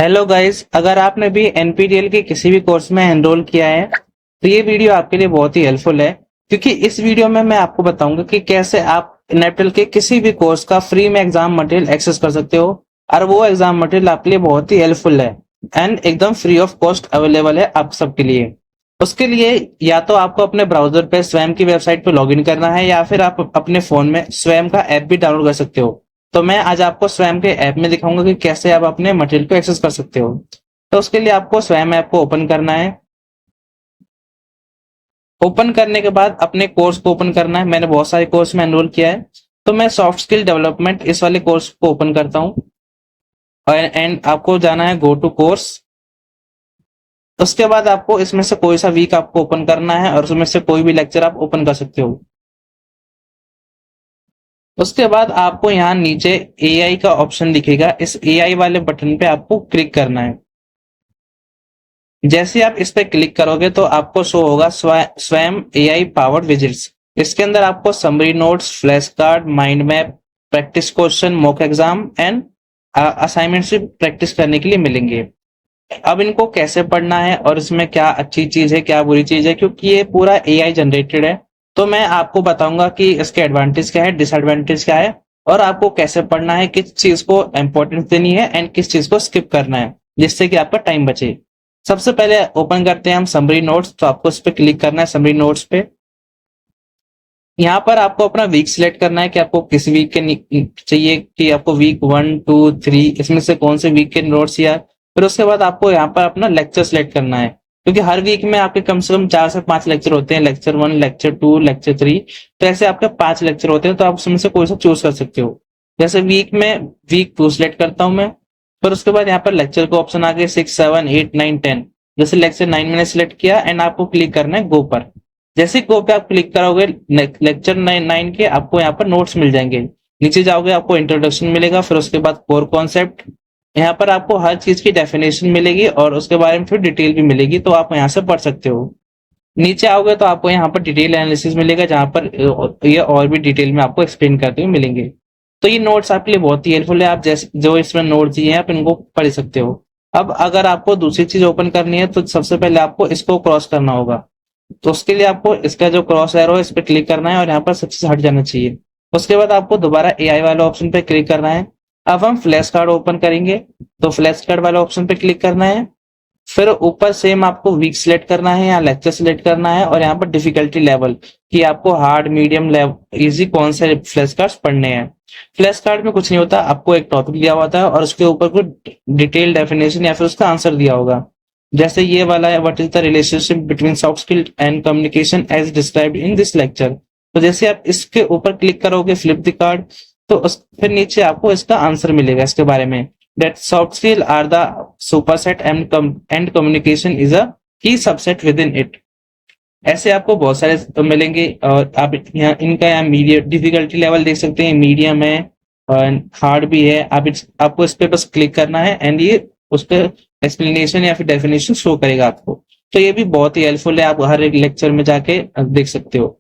Hello guys, अगर आपने भी एनपीटीईएल के किसी भी कोर्स में एनरोल किया है तो ये वीडियो आपके लिए बहुत ही हेल्पफुल है। क्योंकि इस वीडियो में मैं आपको बताऊंगा कि कैसे आप नेपटल के किसी भी कोर्स का फ्री में एग्जाम मटेरियल एक्सेस कर सकते हो और वो एग्जाम मटेरियल आपके लिए बहुत ही हेल्पफुल है एंड एकदम फ्री ऑफ कॉस्ट अवेलेबल है आप सबके लिए। उसके लिए या तो आपको अपने ब्राउजर पे स्वयं की वेबसाइट पे लॉगिन करना है या फिर आप अपने फोन में स्वयं का ऐप भी डाउनलोड कर सकते हो। तो मैं आज आपको स्वयं के ऐप में दिखाऊंगा कि कैसे आप अपने मटेरियल को एक्सेस कर सकते हो। तो उसके लिए आपको स्वयं ऐप को ओपन करना है। ओपन करने के बाद अपने कोर्स को ओपन करना है। मैंने बहुत सारे कोर्स में एनरोल किया है, तो मैं सॉफ्ट स्किल डेवलपमेंट इस वाले कोर्स को ओपन करता हूँ और एंड आपको जाना है गो टू कोर्स। उसके बाद आपको इसमें से कोई सा वीक आपको ओपन करना है और उसमें से कोई भी लेक्चर आप ओपन कर सकते हो। उसके बाद आपको यहाँ नीचे एआई का ऑप्शन दिखेगा, इस एआई वाले बटन पे आपको क्लिक करना है। जैसे आप इस पे क्लिक करोगे तो आपको शो होगा स्वयं एआई पावर्ड विजिट्स। इसके अंदर आपको summary notes, flash card, mind map, practice question, mock exam and assignment से प्रैक्टिस करने के लिए मिलेंगे। अब इनको कैसे पढ़ना है और इसमें क्या अच्छी चीज है क्या बुरी चीज है, क्योंकि ये पूरा एआई जनरेटेड है, तो मैं आपको बताऊंगा कि इसके एडवांटेज क्या है, डिसएडवांटेज क्या है और आपको कैसे पढ़ना है, किस चीज को इंपॉर्टेंस देनी है एंड किस चीज को स्किप करना है जिससे कि आपका टाइम बचे। सबसे पहले ओपन करते हैं हम समरी नोट्स, तो आपको इस पे क्लिक करना है समरी नोट्स पे। यहाँ पर आपको अपना वीक सिलेक्ट करना है कि आपको किस वीक के चाहिए, कि आपको वीक 1, 2, 3 इसमें से कौन से वीक के नोट्स या फिर उसके बाद आपको यहाँ पर अपना लेक्चर सिलेक्ट करना है। क्योंकि हर वीक में आपके कम से कम 4 से 5 लेक्चर होते हैं, लेक्चर 1, लेक्चर 2, लेक्चर 3, तो ऐसे आपके 5 लेक्चर होते हैं, तो आप उसमें से कोई सा चूज कर सकते हो। जैसे वीक में वीक 2 सिलेक्ट करता हूँ मैं। फिर उसके बाद यहाँ पर लेक्चर का ऑप्शन आ गया 6, 7, 8, 9, 10। जैसे लेक्चर 9 मैंने सिलेक्ट किया एंड आपको क्लिक करना है गो पर। जैसे गो पे आप क्लिक करोगे लेक्चर 9 के आपको यहाँ पर नोट्स मिल जाएंगे। नीचे जाओगे आपको इंट्रोडक्शन मिलेगा, फिर उसके बाद कोर कॉन्सेप्ट, यहाँ पर आपको हर चीज की डेफिनेशन मिलेगी और उसके बारे में फिर डिटेल भी मिलेगी, तो आप यहाँ से पढ़ सकते हो। नीचे आओगे तो आपको यहाँ पर डिटेल एनालिसिस मिलेगा जहां पर ये और भी डिटेल में आपको एक्सप्लेन करते हुए मिलेंगे। तो ये नोट्स आपके लिए बहुत ही हेल्पफुल है, आप जैसे जो इसमें नोट्स दिए हैं आप इनको पढ़ सकते हो। अब अगर आपको दूसरी चीज ओपन करनी है तो सबसे पहले आपको इसको क्रॉस करना होगा। तो उसके लिए आपको इसका जो क्रॉस एरो है इस पर क्लिक करना है और यहाँ पर सबसे हट जाना चाहिए। उसके बाद आपको दोबारा एआई वाले ऑप्शन पे क्लिक करना है। अब हम फ्लैश कार्ड ओपन करेंगे, तो फ्लैश कार्ड वाले ऑप्शन पे क्लिक करना है। फिर ऊपर सेम आपको वीक सिलेक्ट करना है या लेक्चर सिलेक्ट करना है और यहाँ पर डिफिकल्टी लेवल कि आपको हार्ड, मीडियम, लेवल, इजी कौन से फ्लैश कार्ड पढ़ने हैं। फ्लैश कार्ड में कुछ नहीं होता, आपको एक टॉपिक दिया होता है और उसके ऊपर कुछ डिटेल डेफिनेशन या फिर उसका आंसर दिया होगा। जैसे ये वाला है, what is the relationship between soft skill and communication as described in this lecture. तो जैसे आप इसके ऊपर क्लिक करोगे फ्लिप द कार्ड, तो फिर नीचे आपको इसका आंसर मिलेगा इसके बारे में, that soft skill are the superset and communication is a key subset within it। ऐसे आपको बहुत सारे मिलेंगे और आप यहाँ इनका यहाँ मीडियम डिफिकल्टी लेवल देख सकते हैं, मीडियम है और हार्ड भी है। आपको इस पे बस क्लिक करना है एंड ये उस पर एक्सप्लेनेशन या फिर डेफिनेशन शो करेगा आपको। तो ये भी बहुत ही हेल्पफुल है, आप हर एक लेक्चर में जाके देख सकते हो।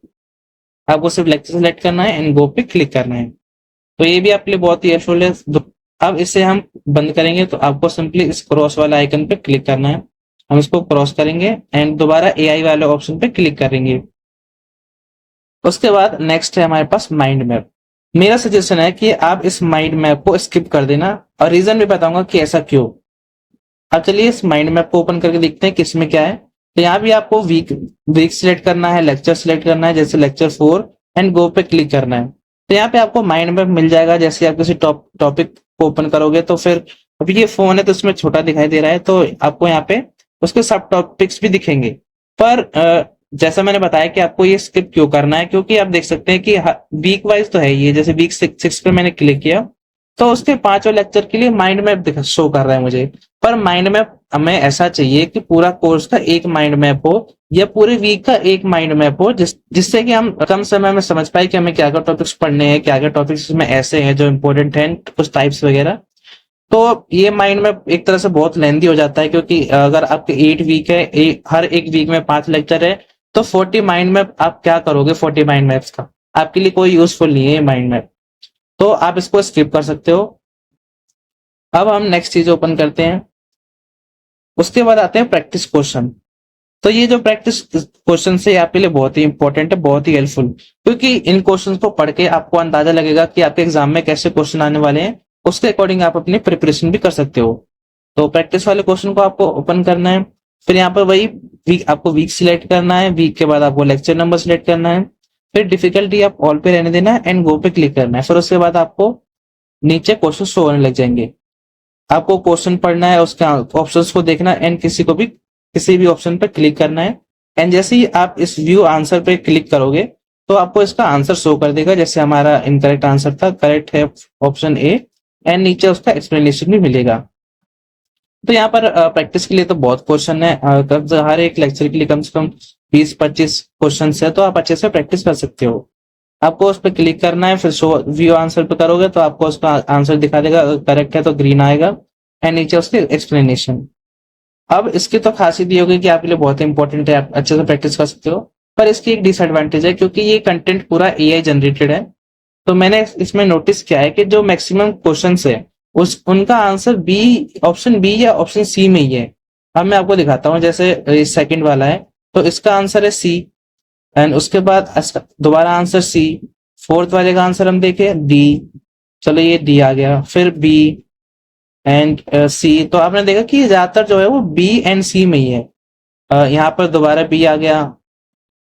आपको सिर्फ लेक्चर सेलेक्ट करना है एंड गो पे क्लिक करना है, तो ये भी आपके लिए बहुत ही हेल्पफुल है। अब इसे हम बंद करेंगे तो आपको सिंपली इस क्रॉस वाला आइकन पे क्लिक करना है। हम इसको क्रॉस करेंगे एंड दोबारा एआई वाले ऑप्शन पे क्लिक करेंगे। उसके बाद नेक्स्ट है हमारे पास माइंड मैप। मेरा सजेशन है कि आप इस माइंड मैप को स्किप कर देना और रीजन भी बताऊंगा कि ऐसा क्यों। अब चलिए इस माइंड मैप को ओपन करके देखते हैं किसमें क्या है। तो यहाँ भी आपको वीक वीक सिलेक्ट करना है, लेक्चर सिलेक्ट करना है, जैसे लेक्चर 4 एंड गो पे क्लिक करना है। तो यहाँ पे आपको माइंड मैप मिल जाएगा। जैसे आप किसी टॉपिक को ओपन करोगे तो फिर अभी ये फोन है तो उसमें छोटा दिखाई दे रहा है, तो आपको यहाँ पे उसके सब टॉपिक्स भी दिखेंगे। पर जैसा मैंने बताया कि आपको ये स्किप क्यों करना है, क्योंकि आप देख सकते हैं कि वीक वाइज तो है ये। जैसे वीक 6 पे मैंने क्लिक किया तो उसके 5वें लेक्चर के लिए माइंड मैप शो कर रहा है मुझे। पर माइंड मैप हमें ऐसा चाहिए कि पूरा कोर्स का एक माइंड मैप हो या पूरे वीक का एक माइंड मैप हो, जिससे कि हम कम समय में समझ पाए कि हमें क्या क्या टॉपिक्स पढ़ने हैं, क्या क्या टॉपिक्स में ऐसे हैं जो इम्पोर्टेंट हैं, कुछ टाइप्स वगैरह। तो ये माइंड मैप एक तरह से बहुत लेंदी हो जाता है, क्योंकि अगर आपके 8 वीक है, हर एक वीक में 5 लेक्चर है, तो 40 माइंड मैप आप क्या करोगे? 40 माइंड मैप्स का आपके लिए कोई यूजफुल नहीं है माइंड मैप, तो आप इसको स्किप कर सकते हो। अब हम नेक्स्ट चीज ओपन करते हैं। उसके बाद आते हैं प्रैक्टिस क्वेश्चन। तो ये जो प्रैक्टिस क्वेश्चन है आपके लिए बहुत ही इंपॉर्टेंट है, बहुत ही हेल्पफुल, क्योंकि इन क्वेश्चन को पढ़ के आपको अंदाजा लगेगा कि आपके एग्जाम में कैसे क्वेश्चन आने वाले हैं, उसके अकॉर्डिंग आप अपनी प्रिपरेशन भी कर सकते हो। तो प्रैक्टिस वाले क्वेश्चन को आपको ओपन करना है, फिर यहाँ पर वही वीक, आपको वीक सिलेक्ट करना है, वीक के बाद आपको लेक्चर नंबर सिलेक्ट करना है, फिर डिफिकल्टी आप ऑल पे रहने देना है एंड गो पे क्लिक करना है। फिर उसके बाद आपको नीचे क्वेश्चन शो होने लग जाएंगे, आपको क्वेश्चन पढ़ना है, उसके ऑप्शंस को देखना एंड किसी भी ऑप्शन पे क्लिक करना है। एंड जैसे ही आप इस व्यू आंसर पे क्लिक करोगे तो आपको इसका आंसर शो कर देगा, जैसे हमारा इनकरेक्ट आंसर था, करेक्ट है ऑप्शन ए, एंड नीचे उसका एक्सप्लेनेशन भी मिलेगा। तो यहाँ पर प्रैक्टिस के लिए तो बहुत क्वेश्चन है, हर एक लेक्चर के लिए कम से कम 20-25 क्वेश्चन है, तो आप अच्छे से प्रैक्टिस कर सकते हो। आपको उस पर क्लिक करना है, फिर शो व्यू आंसर पे करोगे तो आपको उसका आंसर दिखा देगा, करेक्ट है तो ग्रीन आएगा एंड नीचे उसके एक्सप्लेनेशन। अब इसकी तो खासियत ये होगी कि आपके लिए बहुत इंपॉर्टेंट है, आप अच्छे से प्रैक्टिस कर सकते हो, पर इसकी एक डिसएडवांटेज है, क्योंकि ये कंटेंट पूरा एआई जनरेटेड है। तो मैंने इसमें नोटिस किया है कि जो मैक्सिमम क्वेश्चंस है उस उनका आंसर बी, ऑप्शन बी या ऑप्शन सी में ही है। अब मैं आपको दिखाता हूँ, जैसे सेकंड वाला है तो इसका आंसर है सी, एंड उसके बाद दोबारा आंसर सी, फोर्थ वाले का आंसर हम देखें डी, चलो ये डी आ गया, फिर बी एंड सी। तो आपने देखा कि ज्यादातर जो है वो बी एंड सी में ही है। यहाँ पर दोबारा बी आ गया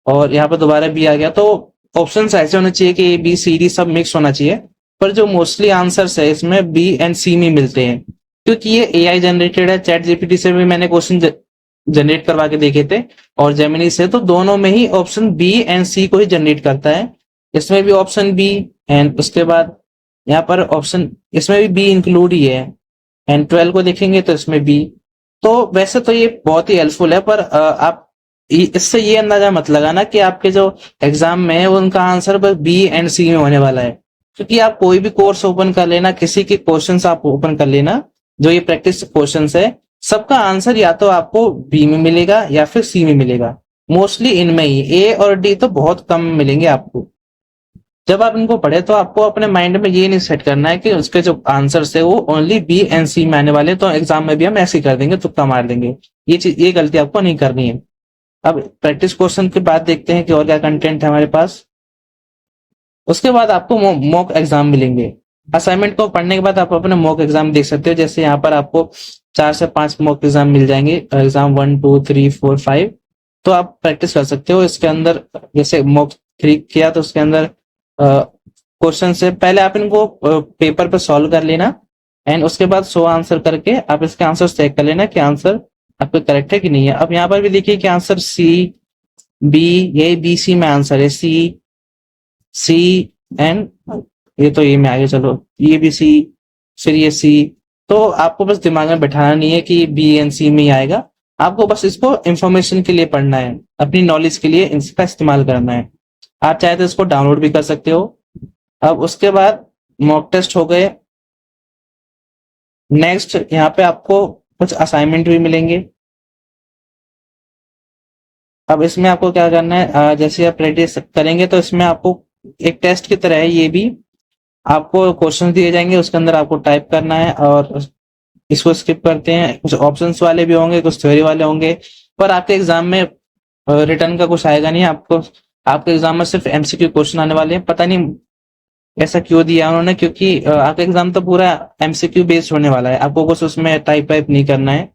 और यहाँ पर दोबारा बी आ गया, तो ऑप्शन ऐसे होने चाहिए कि ए बी सी डी सब मिक्स होना चाहिए, पर जो मोस्टली आंसर्स है इसमें बी एंड सी में मिलते हैं, क्योंकि ये एआई जनरेटेड है। चैट जीपीटी से भी मैंने क्वेश्चन जनरेट करवा के देखे थे और जेमिनी से, तो दोनों में ही ऑप्शन बी एंड सी को ही जनरेट करता है। इसमें भी ऑप्शन बी, एंड उसके बाद यहाँ पर ऑप्शन, इसमें भी बी इंक्लूड ही है, एंड 12 को देखेंगे तो इसमें बी। तो वैसे तो ये बहुत ही हेल्पफुल है, पर आप इससे ये अंदाजा मत लगाना कि आपके जो एग्जाम में है उनका आंसर बस बी एंड सी में होने वाला है, क्योंकि आप कोई भी कोर्स ओपन कर लेना, किसी के क्वेश्चंस आप ओपन कर लेना, जो ये प्रैक्टिस क्वेश्चंस है सबका आंसर या तो आपको बी में मिलेगा या फिर सी में मिलेगा, मोस्टली इनमें ही। ए और डी तो बहुत कम मिलेंगे आपको। जब आप इनको पढ़े तो आपको अपने माइंड में ये नहीं सेट करना है कि उसके जो आंसर्स है वो ओनली बी एंड सी में आने वाले, तो एग्जाम में भी हम ऐसे ही कर देंगे, तुक्का मार देंगे। ये गलती आपको नहीं करनी है। अब प्रैक्टिस क्वेश्चन के बाद देखते हैं कि और क्या कंटेंट है हमारे पास। उसके बाद आपको मॉक एग्जाम मिलेंगे। असाइनमेंट को पढ़ने के बाद आप अपने मॉक एग्जाम देख सकते हो, जैसे यहाँ पर आपको 4 से 5 मॉक एग्जाम मिल जाएंगे, एग्जाम 1 2 3 4 5। तो आप प्रैक्टिस कर सकते हो इसके अंदर। जैसे मॉक 3 किया तो उसके अंदर क्वेश्चन से पहले आप इनको पेपर पे सॉल्व कर लेना, एंड उसके बाद 100 आंसर करके आप इसके आंसर चेक कर लेना कि आंसर आपके करेक्ट है कि नहीं है। अब यहाँ पर भी देखिए कि आंसर सी बी, ये बी सी में आंसर है, सी सी एंड ये तो ये में आ गया, चलो ये भी सी, फिर ये सी। तो आपको बस दिमाग में बैठाना नहीं है कि बी एंड सी में ही आएगा, आपको बस इसको इंफॉर्मेशन के लिए पढ़ना है, अपनी नॉलेज के लिए इसका इस्तेमाल करना है। आप चाहे तो इसको डाउनलोड भी कर सकते हो। अब उसके बाद मॉक टेस्ट हो गए। नेक्स्ट यहाँ पे आपको कुछ असाइनमेंट भी मिलेंगे। अब इसमें आपको क्या करना है, जैसे आप प्रैक्टिस करेंगे तो इसमें आपको एक टेस्ट की तरह है ये भी, आपको क्वेश्चन दिए जाएंगे, उसके अंदर आपको टाइप करना है और इसको स्किप करते हैं। कुछ ऑप्शंस वाले भी होंगे, कुछ थ्योरी वाले होंगे, पर आपके एग्जाम में रिटर्न का कुछ आएगा नहीं। आपको आपके एग्जाम में सिर्फ एमसीक्यू क्वेश्चन आने वाले हैं। पता नहीं ऐसा क्यों दिया उन्होंने, क्योंकि आपका एग्जाम तो पूरा एमसीक्यू बेस्ड होने वाला है, आपको कुछ उसमें टाइप वाइप नहीं करना है।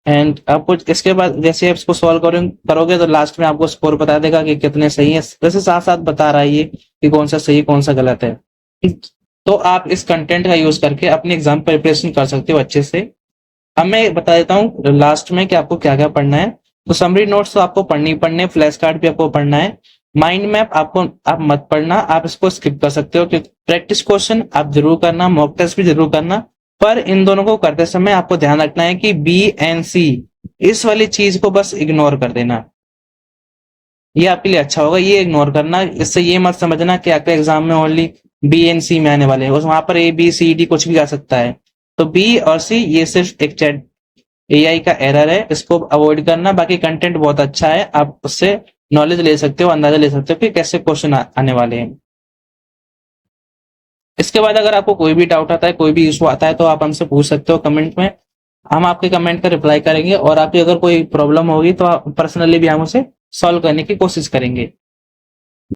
एंड आपको इसके बाद जैसे आप इसको सॉल्व करोगे तो लास्ट में आपको स्कोर बता देगा कि कितने सही है, वैसे साथ साथ बता रहा है ये कि कौन सा सही कौन सा गलत है। तो आप इस कंटेंट का यूज करके अपनी एग्जाम प्रिपरेशन कर सकते हो अच्छे से। अब मैं बता देता हूँ लास्ट में कि आपको क्या क्या पढ़ना है। तो समरी नोट्स तो आपको पढ़नी ही पढ़ने, फ्लैश कार्ड भी आपको पढ़ना है। माइंड मैप आपको आप मत पढ़ना, आप इसको स्किप कर सकते हो, क्योंकि प्रैक्टिस क्वेश्चन आप जरूर करना, मॉक टेस्ट भी जरूर करना, पर इन दोनों को करते समय आपको ध्यान रखना है कि बी एंड सी, इस वाली चीज को बस इग्नोर कर देना, ये आपके लिए अच्छा होगा। ये इग्नोर करना, इससे ये मत समझना कि आपके एग्जाम में ओनली बी एंड सी में आने वाले हैं, वहां पर ए बी सी डी कुछ भी आ सकता है। तो बी और सी ये सिर्फ एक चैट एआई का एरर है, इसको अवॉइड करना। बाकी कंटेंट बहुत अच्छा है, आप उससे नॉलेज ले सकते हो, अंदाजा ले सकते हो कि कैसे क्वेश्चन आने वाले हैं। इसके बाद अगर आपको कोई भी डाउट आता है, कोई भी इशू आता है, तो आप हमसे पूछ सकते हो कमेंट में। हम आपके कमेंट का रिप्लाई करेंगे और आपकी अगर कोई प्रॉब्लम होगी तो पर्सनली भी हम उसे सॉल्व करने की कोशिश करेंगे।